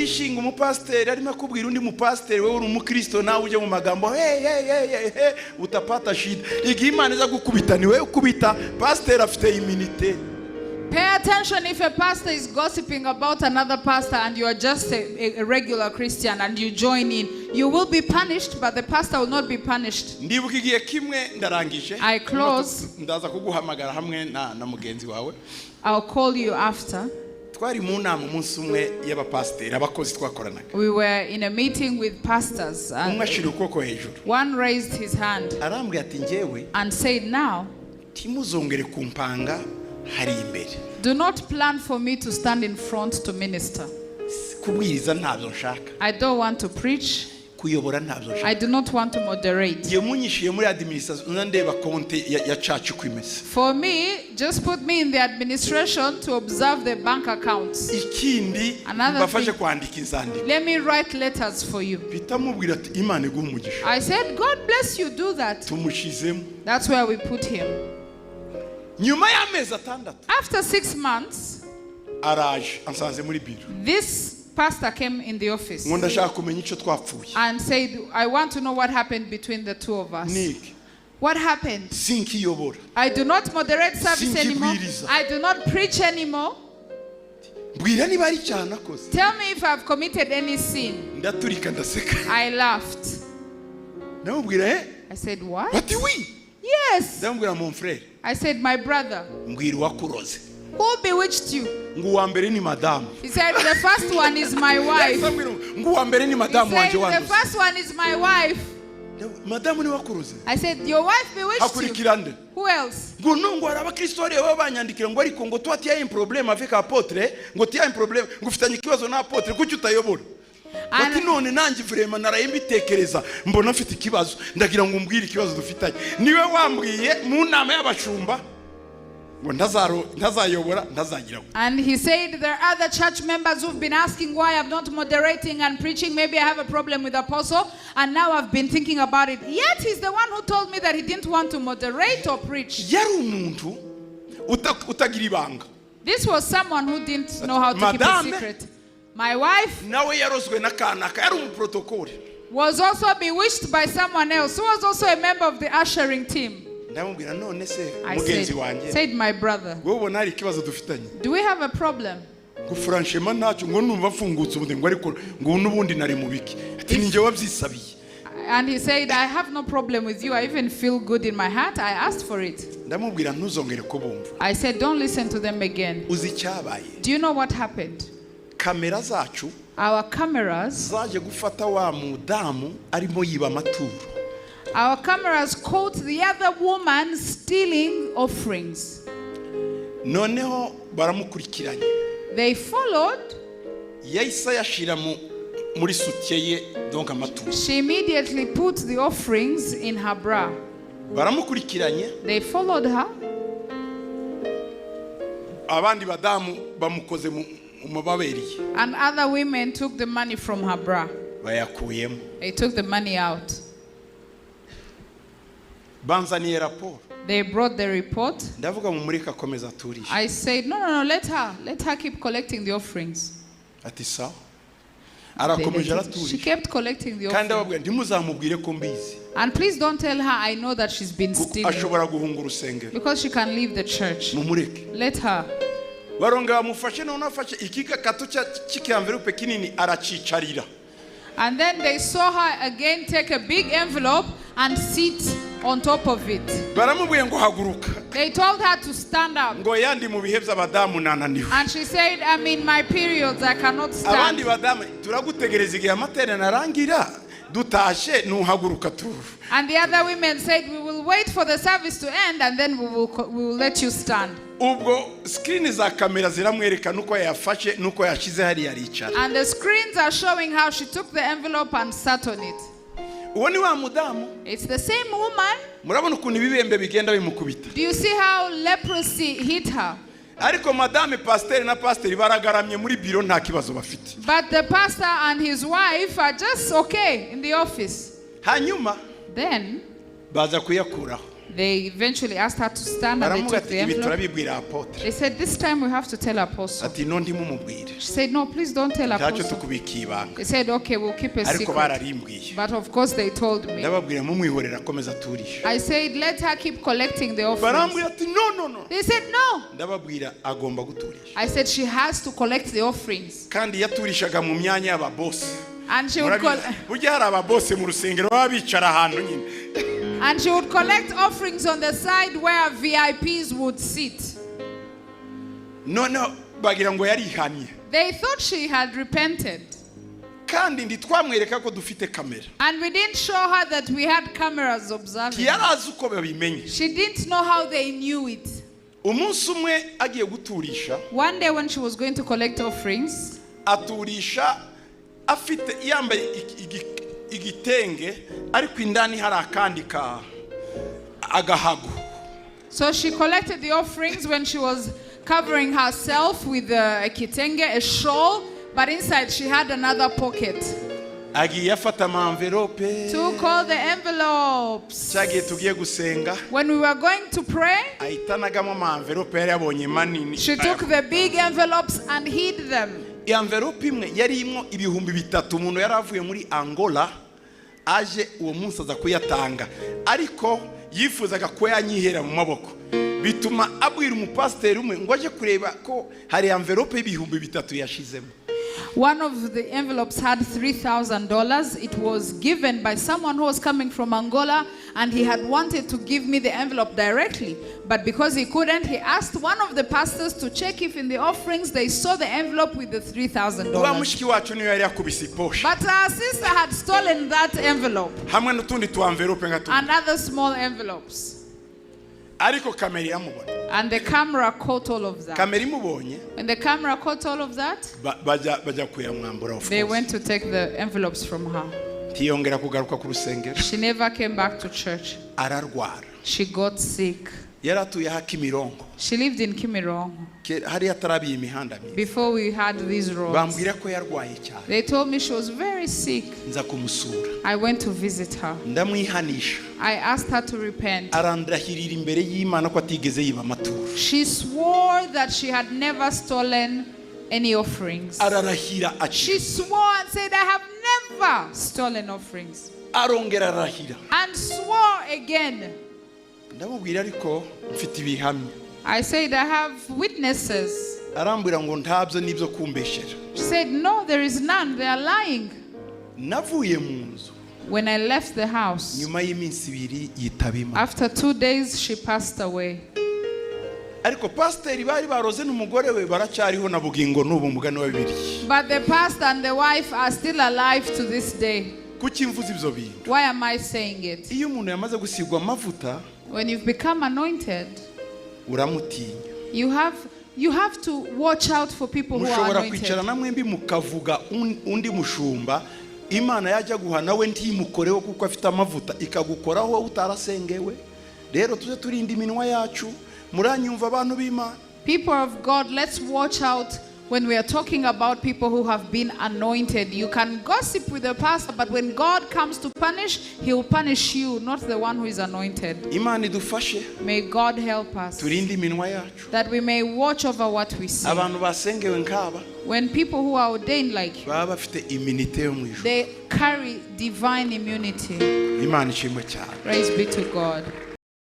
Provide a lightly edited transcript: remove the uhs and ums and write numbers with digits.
Ishinga umupasiteri arimo kubwira undi mupasiteri wewe uri umukristo nawe uje mu magambo hey utapata shida. Igihe Imana iza gukubita ni wewe ukubita, pasiteri afite immunity. Pay attention if a pastor is gossiping about another pastor and you are just a regular Christian and you join in. You will be punished, but the pastor will not be punished. Ndibuka igihe kimwe ndarangije. I close. Ndaza kuguhamagara hamwe na mugenzi wawe. I'll call you after. Twari mu nama umunsi umwe y'abapasiteri abakozi twakoranaga. We were in a meeting with pastors. Umwe ashira ukuboko hejuru. One raised his hand arambwira ati njyewe and said, now timuzongere kumpanga hari imbere. Do not plan for me to stand in front to minister. Kubwiriza ntabyo nshaka. I don't want to preach. Kuyobora ntabyo nshaka. I do not want to moderate. Ye munyishiye muri administration ndeba konte ya church kwimeze. For me, just put me in the administration to observe the bank accounts. Ikindi bafashe kwandika inzandiko. Let me write letters for you. Bitamubwira ati Imana igumugisha. I said, God bless you, do that. Tumushizemo. That's where we put him. Nyuma y'amezi atandatu. After 6 months, araje ansanze muri biro. This pastor came in the office ngo ndashaka kumenya icyo twapfuye and said, I want to know what happened between the two of us. Nick, what happened? sinkiyobora. I do not moderate service anymore. I do not preach anymore. Mbwira niba ari cyaha nakoze. Tell me if I've committed any sin. Ndaturika ndaseka. I laughed. Ndamubwira I said, what? Bati oui. Yes. Ndamubwira mon frère. I said, my brother. Mbwira wakuroze. Who bewitched you? Nguwa mbere ni madam. He said, the first one is my wife. Nguwa mbere ni madam wanje wangu. The first one is my wife. Madam ni wakuroze. I said, your wife bewitched Hakurikira nde? Who else? Ngo nungu arabakristo ari babanyandikira ngo ariko ngo twatiye un problème avec apôtre, ngo tiya un problème, ngo ufitanye ikibazo na apôtre kuki utayobora. Ati none nanjye vraiment naraye mbitekereza mbona mfite ikibazo ndagira ngo umbwire ikibazo dufitanye. Niwe wambwiye mu nama y'abashumba. And he said there are other church members who've been asking why I'm not moderating and preaching. Maybe I have a problem with Apostle, and now I've been thinking about it. Yet he's the one who told me that he didn't want to moderate or preach. This was someone who didn't know how to keep a secret. My wife was also bewitched by someone else who was also a member of the ushering team. I said, my brother, do we have a problem? And he said, I have no problem with you. I even feel good in my heart. I asked for it. I said, don't listen to them again. Do you know what happened? Our cameras caught the other woman stealing offerings. They followed. She immediately put the offerings in her bra. They followed her. And other women took the money from her bra. They took the money out. They brought the report. I said, no, let her keep collecting the offerings. She kept collecting the offerings. And please don't tell her I know that she's been stealing, because she can leave the church. Let her. And then they saw her again take a big envelope and sit on top of it. They told her to stand up. And she said, I'm in my periods, I cannot stand. And the other women said, we will wait for the service to end and then we will let you stand. And the screens are showing how she took the envelope and sat on it. It's the same woman. Do you see how leprosy hit her? But the pastor and his wife are just okay in the office. Then They eventually asked her to stand and they took the envelope. They said, this time we have to tell Apostle. She said, no, please don't tell Apostle. They said, okay, we'll keep a secret. But of course they told me. I said, let her keep collecting the offerings. No. They said, no. I said, she has to collect the offerings. And she would collect offerings on the side where VIPs would sit. No, they thought she had repented. And we didn't show her that we had cameras observing. She didn't know how they knew it. One day when she was going to collect offerings, afite yambaye igitenge ariko indani hari akandi agahago. So she collected the offerings when she was covering herself with a kitenge, a shawl, but inside she had another pocket. Agiye afata ma envelope. Took all the envelopes. Cyagiye tugiye gusenga. When we were going to pray, ayitanagamo ma envelope yari yabonye manini. She took the big envelopes and hid them. Envelope imwe yari imwo ibihumbi bitatu umuntu yaravuye muri Angola aje uwo munsi aza kuyatanga ariko yifuzaga ko yanyihera mu maboko bituma abwira umupasiteri umwe ngo aje kureba ko hari envelope y'ibihumbi bitatu yashizemo. One of the envelopes had $3,000. It was given by someone who was coming from Angola, and he had wanted to give me the envelope directly. But because he couldn't, he asked one of the pastors to check if in the offerings they saw the envelope with the $3,000. But our sister had stolen that envelope and other small envelopes. And the camera caught all of that. And the camera caught all of that. They went to take the envelopes from her. She never came back to church. She got sick. She lived in Kimirongo. Before we had these roads. They told me she was very sick. I went to visit her. I asked her to repent. She swore that she had never stolen any offerings. She swore and said, I have never stolen offerings. And swore again. I said, I have witnesses. She said, no, there is none. They are lying. When I left the house, after 2 days, she passed away. But the pastor and the wife are still alive to this day. Why am I saying it? When you've become anointed, you have to watch out for people who are anointed. Imana yajya guha nawe ntimukoreho kuko afite amavuta ikagukoraho utarasengewe rero tuze turinda iminwa yacu muranyumva abantu b'Imana. People of God, let's watch out when we are talking about people who have been anointed. You can gossip with the pastor, but when God comes to punish, he will punish you, not the one who is anointed. Imana idufashe. May God help us turinde iminwa yacu that we may watch over what we say. Abantu basengewe nkaba, when people who are ordained like you, they carry divine immunity. Praise be to God.